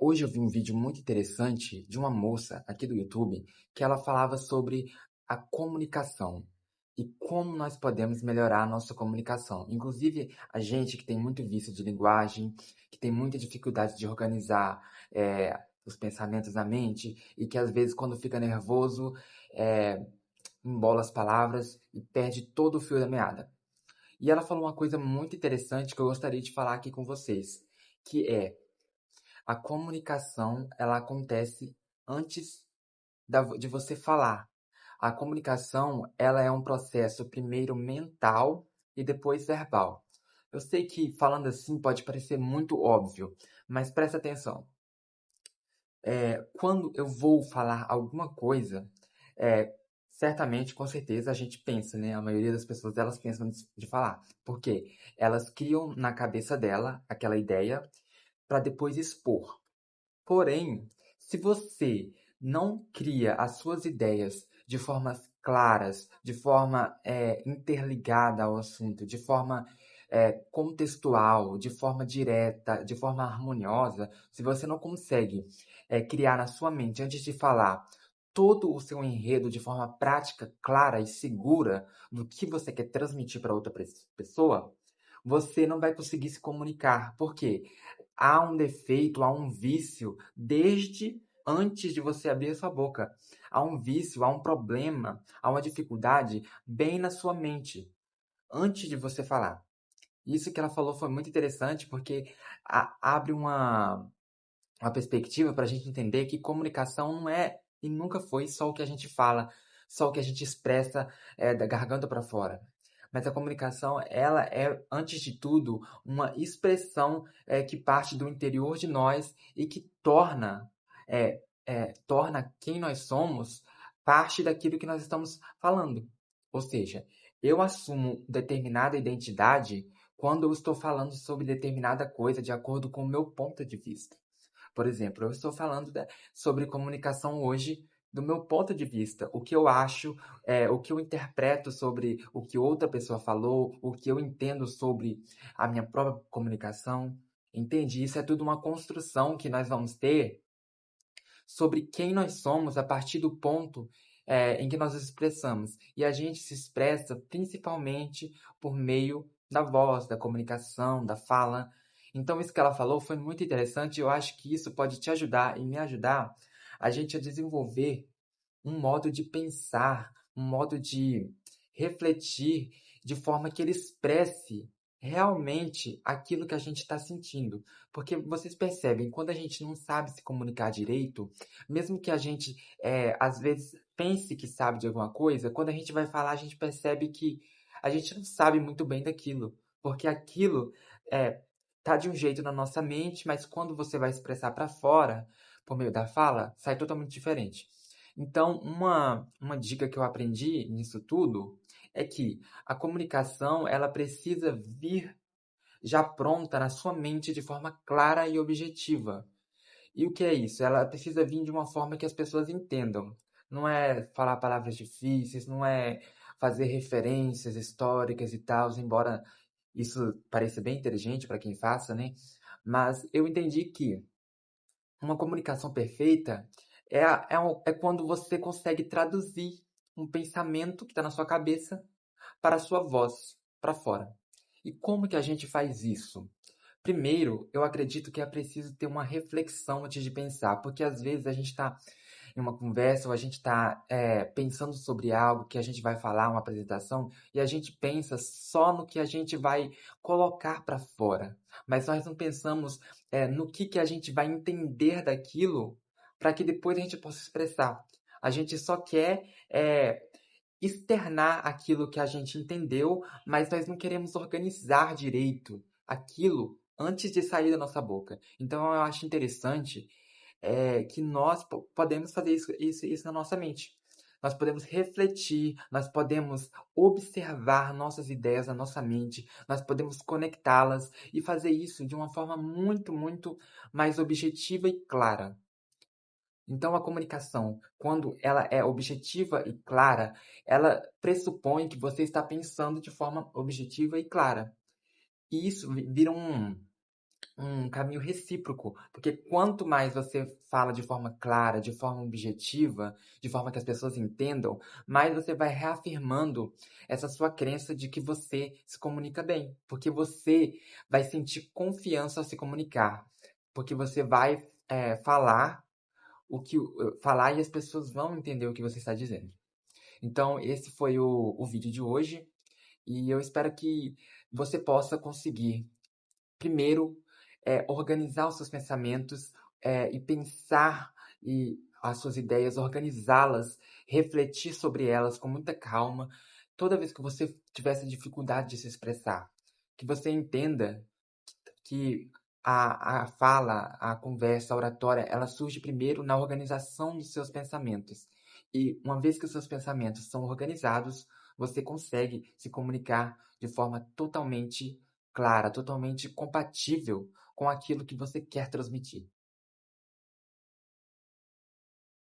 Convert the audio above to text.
Hoje eu vi um vídeo muito interessante de uma moça aqui do YouTube que ela falava sobre a comunicação e como nós podemos melhorar a nossa comunicação. Inclusive, a gente que tem muito vício de linguagem, que tem muita dificuldade de organizar os pensamentos na mente e que às vezes quando fica nervoso é, embola as palavras e perde todo o fio da meada. E ela falou uma coisa muito interessante que eu gostaria de falar aqui com vocês, que é a comunicação, ela acontece antes de você falar. A comunicação, ela é um processo primeiro mental e depois verbal. Eu sei que falando assim pode parecer muito óbvio, mas presta atenção. Quando eu vou falar alguma coisa, é, certamente, com certeza, a gente pensa, né? A maioria das pessoas, elas pensam antes de falar. Por quê? Elas criam na cabeça dela aquela ideia para depois expor. Porém, se você não cria as suas ideias de formas claras, de forma interligada ao assunto, de forma contextual, de forma direta, de forma harmoniosa, se você não consegue criar na sua mente, antes de falar, todo o seu enredo de forma prática, clara e segura do que você quer transmitir para outra pessoa, você não vai conseguir se comunicar. Por quê? Há um defeito, há um vício desde antes de você abrir a sua boca. Há um vício, há um problema, há uma dificuldade bem na sua mente, antes de você falar. Isso que ela falou foi muito interessante porque abre uma perspectiva para a gente entender que comunicação não é e nunca foi só o que a gente fala, só o que a gente expressa da garganta para fora. Mas a comunicação, ela é, antes de tudo, uma expressão que parte do interior de nós e que torna quem nós somos parte daquilo que nós estamos falando. Ou seja, eu assumo determinada identidade quando eu estou falando sobre determinada coisa de acordo com o meu ponto de vista. Por exemplo, eu estou falando sobre comunicação hoje do meu ponto de vista, o que eu acho, o que eu interpreto sobre o que outra pessoa falou, o que eu entendo sobre a minha própria comunicação. Entende? Isso é tudo uma construção que nós vamos ter sobre quem nós somos a partir do ponto em que nós nos expressamos. E a gente se expressa principalmente por meio da voz, da comunicação, da fala. Então, isso que ela falou foi muito interessante e eu acho que isso pode te ajudar e me ajudar a gente a desenvolver um modo de pensar, um modo de refletir de forma que ele expresse realmente aquilo que a gente está sentindo. Porque vocês percebem, quando a gente não sabe se comunicar direito, mesmo que a gente, às vezes, pense que sabe de alguma coisa, quando a gente vai falar, a gente percebe que a gente não sabe muito bem daquilo. Porque aquilo tá de um jeito na nossa mente, mas quando você vai expressar para fora, por meio da fala, sai totalmente diferente. Então, uma dica que eu aprendi nisso tudo é que a comunicação ela precisa vir já pronta na sua mente de forma clara e objetiva. E o que é isso? Ela precisa vir de uma forma que as pessoas entendam. Não é falar palavras difíceis, não é fazer referências históricas e tal, embora isso pareça bem inteligente para quem faça, né? Mas eu entendi que uma comunicação perfeita é quando você consegue traduzir um pensamento que está na sua cabeça para a sua voz, para fora. E como que a gente faz isso? Primeiro, eu acredito que é preciso ter uma reflexão antes de pensar, porque às vezes a gente está em uma conversa ou a gente está pensando sobre algo que a gente vai falar, uma apresentação, e a gente pensa só no que a gente vai colocar para fora. Mas nós não pensamos no que a gente vai entender daquilo para que depois a gente possa expressar. A gente só quer externar aquilo que a gente entendeu, mas nós não queremos organizar direito aquilo antes de sair da nossa boca. Então eu acho interessante que nós podemos fazer isso na nossa mente. Nós podemos refletir, nós podemos observar nossas ideias na nossa mente, nós podemos conectá-las e fazer isso de uma forma muito, muito mais objetiva e clara. Então, a comunicação, quando ela é objetiva e clara, ela pressupõe que você está pensando de forma objetiva e clara. E isso vira um caminho recíproco, porque quanto mais você fala de forma clara, de forma objetiva, de forma que as pessoas entendam, mais você vai reafirmando essa sua crença de que você se comunica bem, porque você vai sentir confiança ao se comunicar, porque você vai falar falar e as pessoas vão entender o que você está dizendo. Então, esse foi o vídeo de hoje e eu espero que você possa conseguir primeiro, organizar os seus pensamentos, e pensar e as suas ideias, organizá-las, refletir sobre elas com muita calma, toda vez que você tiver essa dificuldade de se expressar. Que você entenda que a fala, a conversa, a oratória, ela surge primeiro na organização dos seus pensamentos. E uma vez que os seus pensamentos são organizados, você consegue se comunicar de forma totalmente clara, totalmente compatível com aquilo que você quer transmitir.